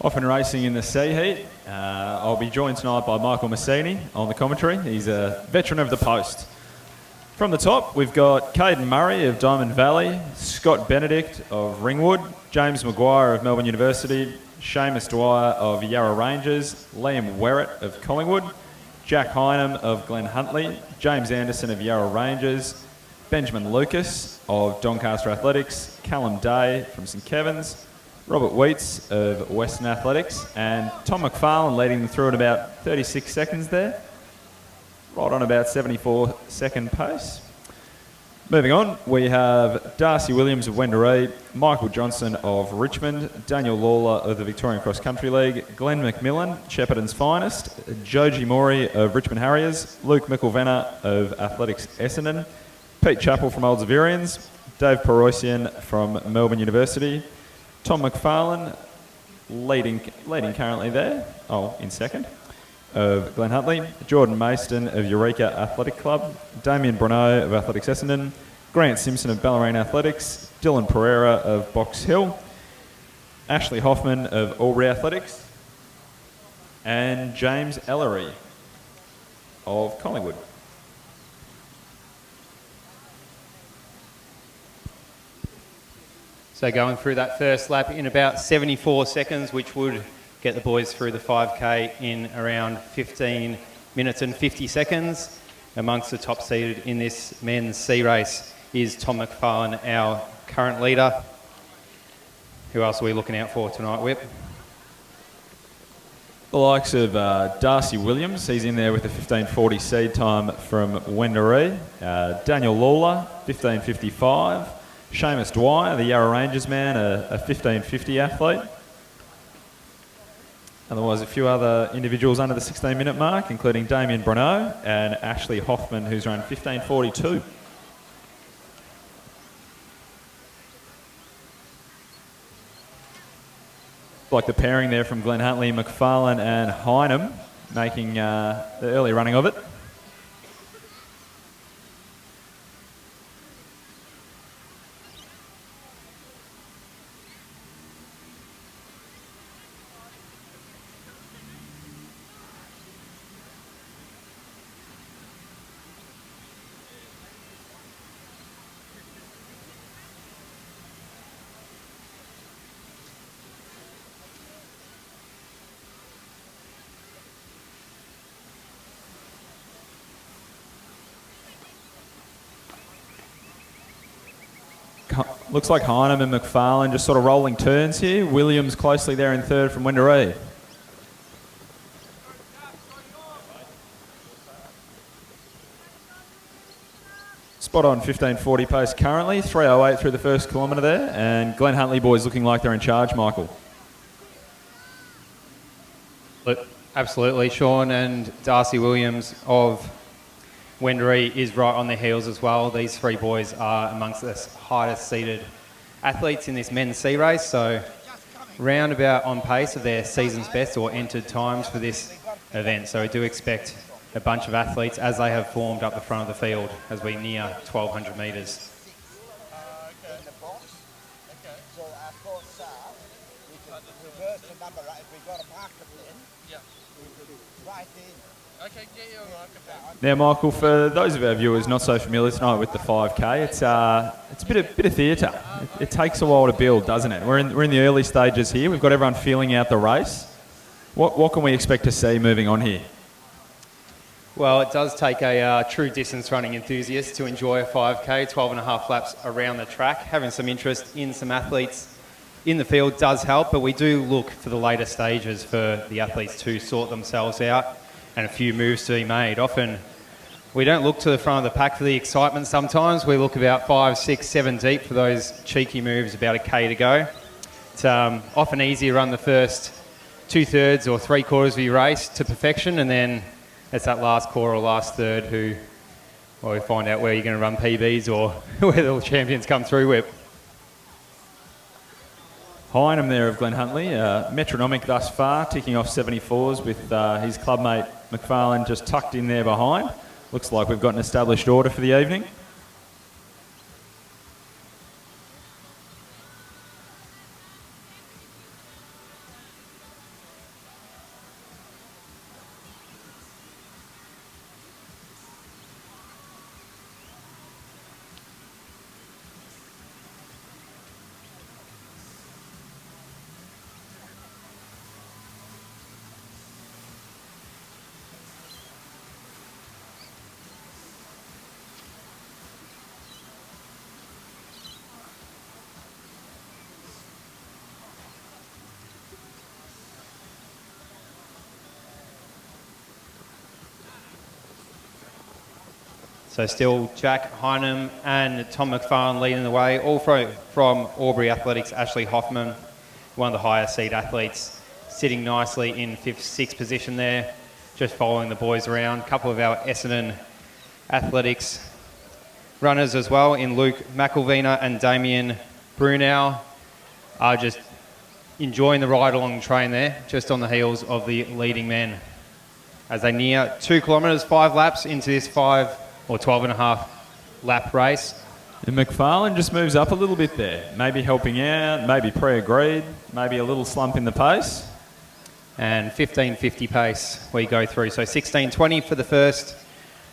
Off and racing in the C heat. I'll be joined tonight by Michael Massini on the commentary. He's a veteran of the post. From the top, we've got Caden Murray of Diamond Valley, Scott Benedict of Ringwood, James Maguire of Melbourne University, Seamus Dwyer of Yarra Rangers, Liam Werrett of Collingwood, Jack Hynam of Glen Huntly, James Anderson of Yarra Rangers, Benjamin Lucas of Doncaster Athletics, Callum Day from St Kevin's, Robert Wheats of Western Athletics, and Tom McFarlane leading them through at about 36 seconds there. Right on about 74-second pace. Moving on, we have Darcy Williams of Wendouree, Michael Johnson of Richmond, Daniel Lawler of the Victorian Cross Country League, Glenn McMillan, Shepparton's finest, Joji Mori of Richmond Harriers, Luke Mickelvenner of Athletics Essendon, Pete Chappell from Old Zaverians, Dave Peroisian from Melbourne University, Tom McFarlane leading currently there, in second, of Glen Huntly, Jordan Mayston of Eureka Athletic Club, Damien Bruneau of Athletics Essendon, Grant Simpson of Ballerine Athletics, Dylan Pereira of Box Hill, Ashley Hoffman of Albury Athletics, and James Ellery of Collingwood. So going through that first lap in about 74 seconds, which would get the boys through the 5K in around 15 minutes and 50 seconds. Amongst the top seeded in this men's C race is Tom McFarlane, our current leader. Who else are we looking out for tonight, Whip? The likes of Darcy Williams, he's in there with a 15:40 seed time from Wendouree. Daniel Lawler, 15:55. Seamus Dwyer, the Yarra Rangers man, a 15:50 athlete. Otherwise, a few other individuals under the 16-minute mark, including Damien Bruneau and Ashley Hoffman, who's run 15:42. Like the pairing there from Glen Huntly, McFarlane and Hynam, making the early running of it. Looks like Hynam and McFarlane just sort of rolling turns here. Williams closely there in third from Wendouree. Spot on 15:40 pace currently, 3:08 through the first kilometre there, and Glen Huntly boys looking like they're in charge, Michael. Absolutely, Sean, and Darcy Williams of Wendouree is right on their heels as well. These three boys are amongst the highest seeded athletes in this men's C race, so roundabout on pace of their season's best or entered times for this event. So we do expect a bunch of athletes as they have formed up the front of the field as we near 1,200 metres. Now, Michael, for those of our viewers not so familiar tonight with the 5K, it's a bit of theatre. It takes a while to build, doesn't it? We're in the early stages here. We've got everyone feeling out the race. What can we expect to see moving on here? Well, it does take a true distance running enthusiast to enjoy a 5K, 12 and a half laps around the track. Having some interest in some athletes in the field does help, but we do look for the later stages for the athletes to sort themselves out and a few moves to be made. Often we don't look to the front of the pack for the excitement sometimes. We look about 5, 6, 7 deep for those cheeky moves, about a K to go. It's often easier to run the first 2/3 or 3/4 of your race to perfection, and then it's that last quarter or last third we find out where you're going to run PBs or where the champions come through with. Hynam there of Glen Huntly, metronomic thus far, ticking off 74s with his clubmate McFarlane just tucked in there behind. Looks like we've got an established order for the evening. So still Jack Hynam and Tom McFarlane leading the way, all from Albury Athletics. Ashley Hoffman, one of the higher seed athletes, sitting nicely in 5th, 6th position there, just following the boys around. A couple of our Essendon Athletics runners as well in Luke McElvena and Damien Brunel are just enjoying the ride along the train there, just on the heels of the leading men. As they near 2 kilometres, 5 laps into this 12.5 lap race. And McFarlane just moves up a little bit there. Maybe helping out, maybe pre-agreed, maybe a little slump in the pace. And 15.50 pace we go through. So 16.20 for the first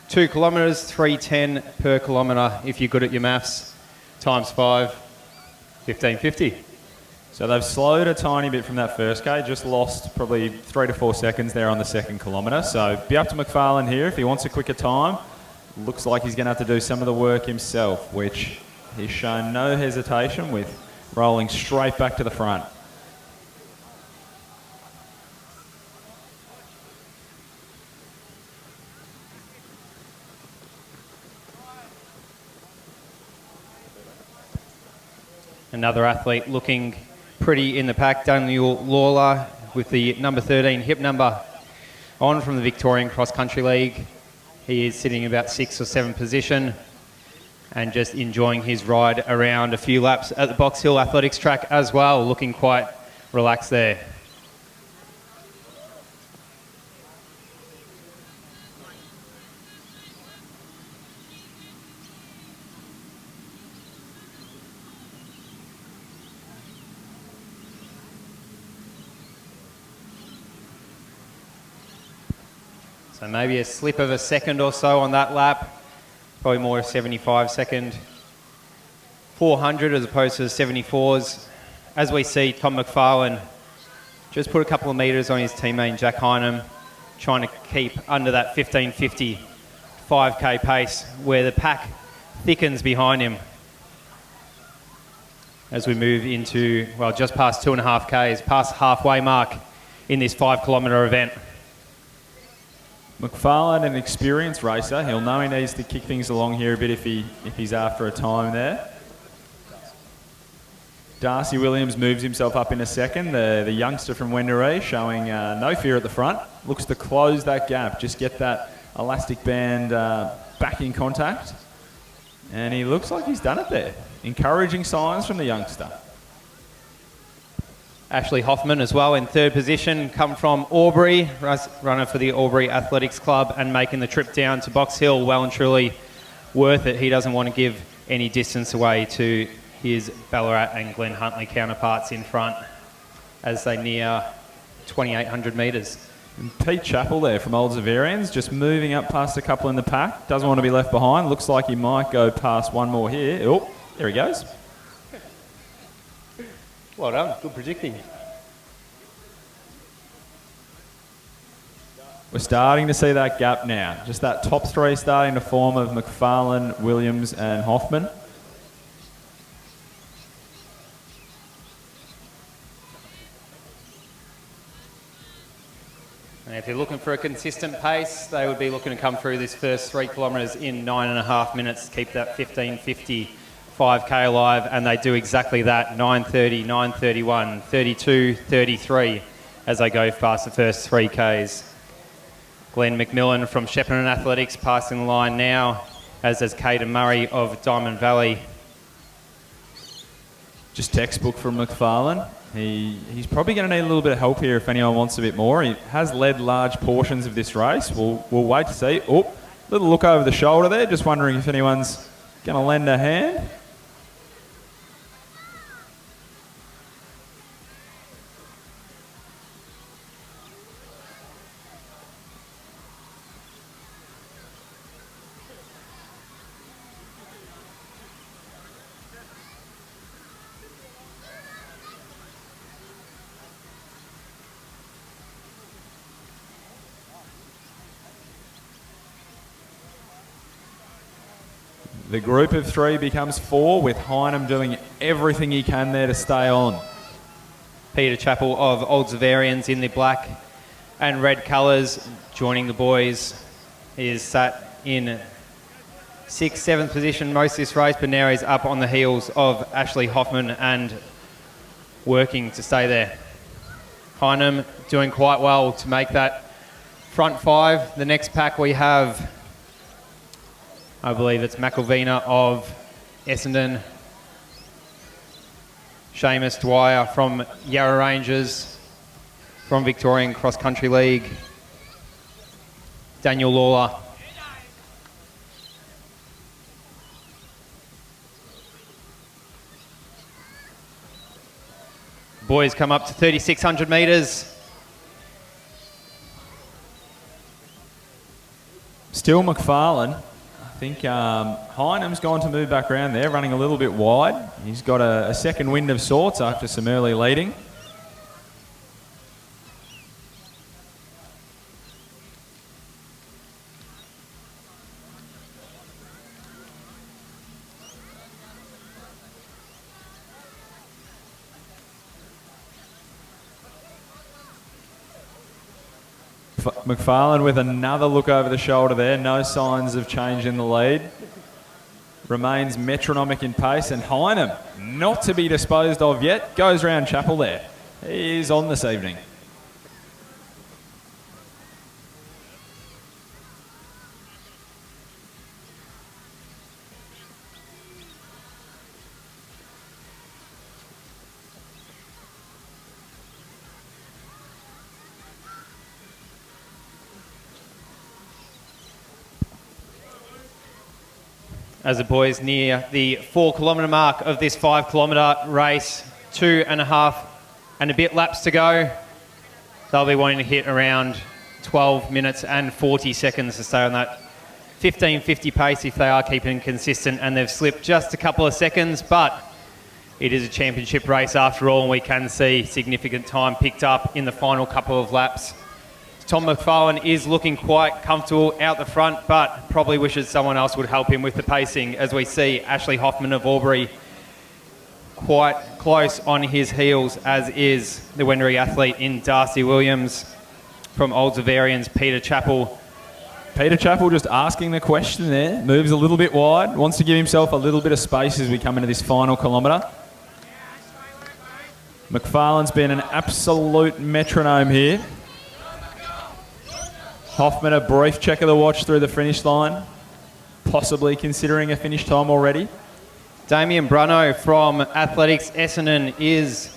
2 kilometres, 3.10 per kilometre if you're good at your maths, times 5, 15.50. So they've slowed a tiny bit from that first K, just lost probably 3 to 4 seconds there on the 2nd kilometre. So be up to McFarlane here if he wants a quicker time. Looks like he's going to have to do some of the work himself, which he's shown no hesitation with, rolling straight back to the front. Another athlete looking pretty in the pack, Daniel Lawler with the number 13 hip number on from the Victorian Cross Country League. He is sitting about 6th or 7th position and just enjoying his ride around a few laps at the Box Hill Athletics track as well, looking quite relaxed there. So maybe a slip of a second or so on that lap, probably more a 75-second 400 as opposed to the 74s. As we see, Tom McFarlane just put a couple of metres on his teammate Jack Hynam, trying to keep under that 15.50 5K pace where the pack thickens behind him as we move into, well, just past 2.5 Ks, past the halfway mark in this 5 kilometre event. McFarlane, an experienced racer, he'll know he needs to kick things along here a bit if he's after a time there. Darcy Williams moves himself up in a second, the youngster from Wendouree, showing no fear at the front. Looks to close that gap, just get that elastic band back in contact. And he looks like he's done it there. Encouraging signs from the youngster. Ashley Hoffman as well in 3rd position, come from Albury, runner for the Albury Athletics Club, and making the trip down to Box Hill well and truly worth it. He doesn't want to give any distance away to his Ballarat and Glen Huntly counterparts in front as they near 2,800 metres. And Pete Chappell there from Old Zaverians, just moving up past a couple in the pack. Doesn't want to be left behind. Looks like he might go past one more here. Oh, there he goes. Well done, good predicting. We're starting to see that gap now. Just that top 3 starting to form of McFarlane, Williams and Hoffman. And if you're looking for a consistent pace, they would be looking to come through this first 3 kilometres in 9.5 minutes, keep that 15.50 5K alive, and they do exactly that, 9.30, 9.31, 32, 33 as they go past the first 3 Ks. Glenn McMillan from Shepparton Athletics passing the line now, as does Caden Murray of Diamond Valley. Just textbook from McFarlane. He's probably going to need a little bit of help here if anyone wants a bit more. He has led large portions of this race. We'll wait to see. Oh, little look over the shoulder there, just wondering if anyone's going to lend a hand. The group of 3 becomes 4, with Hynam doing everything he can there to stay on. Peter Chappell of Old Zaverians in the black and red colours joining the boys. He is sat in 6th, 7th position most of this race, but now he's up on the heels of Ashley Hoffman and working to stay there. Heinem doing quite well to make that front 5. The next pack we have, I believe it's McElvena of Essendon, Seamus Dwyer from Yarra Rangers, from Victorian Cross Country League, Daniel Lawler. Boys come up to 3,600 metres. Still McFarlane. I think Heinem's gone to move back around there, running a little bit wide. He's got a second wind of sorts after some early leading. McFarlane with another look over the shoulder there. No signs of change in the lead. Remains metronomic in pace. And Heinem, not to be disposed of yet, goes round Chapel there. He is on this evening. As the boys near the 4 kilometre mark of this 5 kilometre race, 2.5 and a bit laps to go. They'll be wanting to hit around 12 minutes and 40 seconds to stay on that 15:50 pace if they are keeping consistent, and they've slipped just a couple of seconds, but it is a championship race after all, and we can see significant time picked up in the final couple of laps. Tom McFarlane is looking quite comfortable out the front, but probably wishes someone else would help him with the pacing, as we see Ashley Hoffman of Albury quite close on his heels, as is the Wendouree athlete in Darcy Williams. From Old Zavarians, Peter Chappell. Peter Chappell just asking the question there. Moves a little bit wide, wants to give himself a little bit of space as we come into this final kilometre. McFarlane's been an absolute metronome here. Hoffman, a brief check of the watch through the finish line, possibly considering a finish time already. Damien Bruno from Athletics Essendon is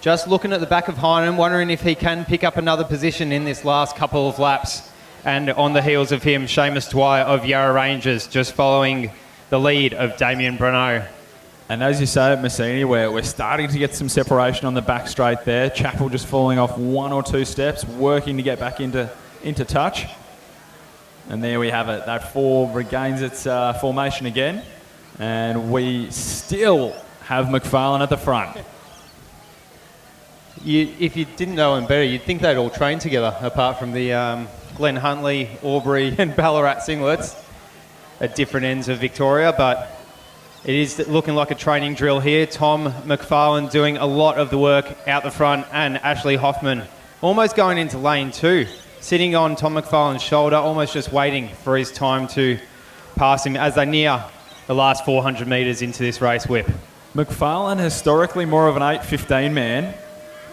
just looking at the back of Heinem, wondering if he can pick up another position in this last couple of laps. And on the heels of him, Seamus Dwyer of Yarra Rangers, just following the lead of Damien Bruno. And as you say at Messini, we're starting to get some separation on the back straight there. Chappell just falling off 1 or 2 steps, working to get back into touch. And there we have it. That 4 regains its formation again. And we still have McFarlane at the front. If you didn't know him better, you'd think they'd all train together, apart from the Glen Huntley, Albury and Ballarat singlets at different ends of Victoria. But it is looking like a training drill here. Tom McFarlane doing a lot of the work out the front, and Ashley Hoffman almost going into lane 2. Sitting on Tom McFarlane's shoulder, almost just waiting for his time to pass him as they near the last 400 metres into this race whip. McFarlane, historically more of an 8:15 man,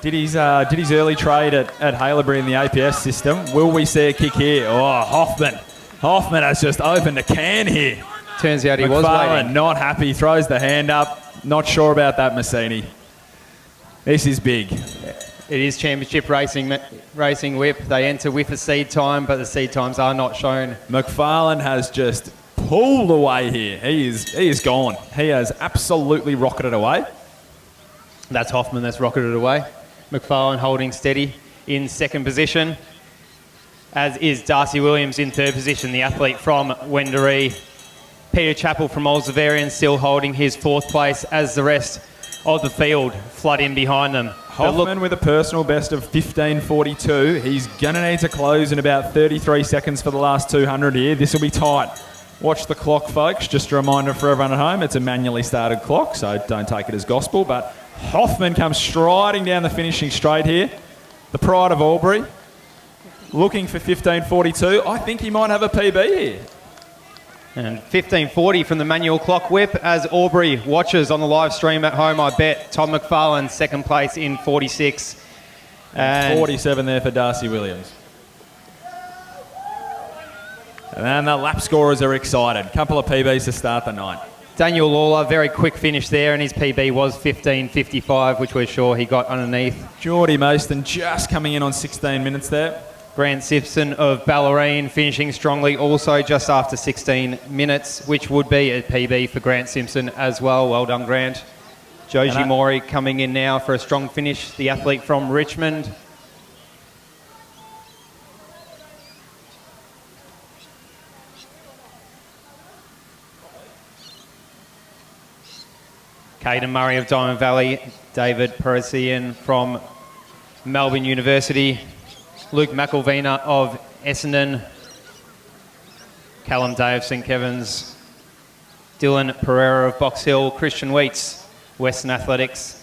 did his early trade at Haileybury in the APS system. Will we see a kick here? Oh, Hoffman has just opened a can here. Turns out he McFarlane was waiting. Not happy, throws the hand up. Not sure about that, Messini. This is big. It is championship racing whip. They enter with a seed time, but the seed times are not shown. McFarlane has just pulled away here. He is gone. He has absolutely rocketed away. That's Hoffman that's rocketed away. McFarlane holding steady in second position, as is Darcy Williams in third position, the athlete from Wendouree. Peter Chappell from Old Zavarian still holding his 4th place, as the rest of the field flood in behind them. Hoffman with a personal best of 15:42. He's going to need to close in about 33 seconds for the last 200 here. This will be tight. Watch the clock, folks. Just a reminder for everyone at home, it's a manually started clock, so don't take it as gospel. But Hoffman comes striding down the finishing straight here. The pride of Albury. Looking for 15:42. I think he might have a PB here. And 15:40 from the manual clock whip as Aubrey watches on the live stream at home, I bet. Todd McFarlane, second place in 46. And 47 there for Darcy Williams. And then the lap scorers are excited. Couple of PBs to start the night. Daniel Lawler, very quick finish there, and his PB was 15:55, which we're sure he got underneath. Geordie Mason just coming in on 16 minutes there. Grant Simpson of Ballerine finishing strongly also just after 16 minutes, which would be a PB for Grant Simpson as well. Well done, Grant. Joji Mori coming in now for a strong finish, the athlete from Richmond. Caden Murray of Diamond Valley, David Parisian from Melbourne University, Luke McElvena of Essendon, Callum Day of St Kevin's, Dylan Pereira of Box Hill, Christian Wheats, Western Athletics,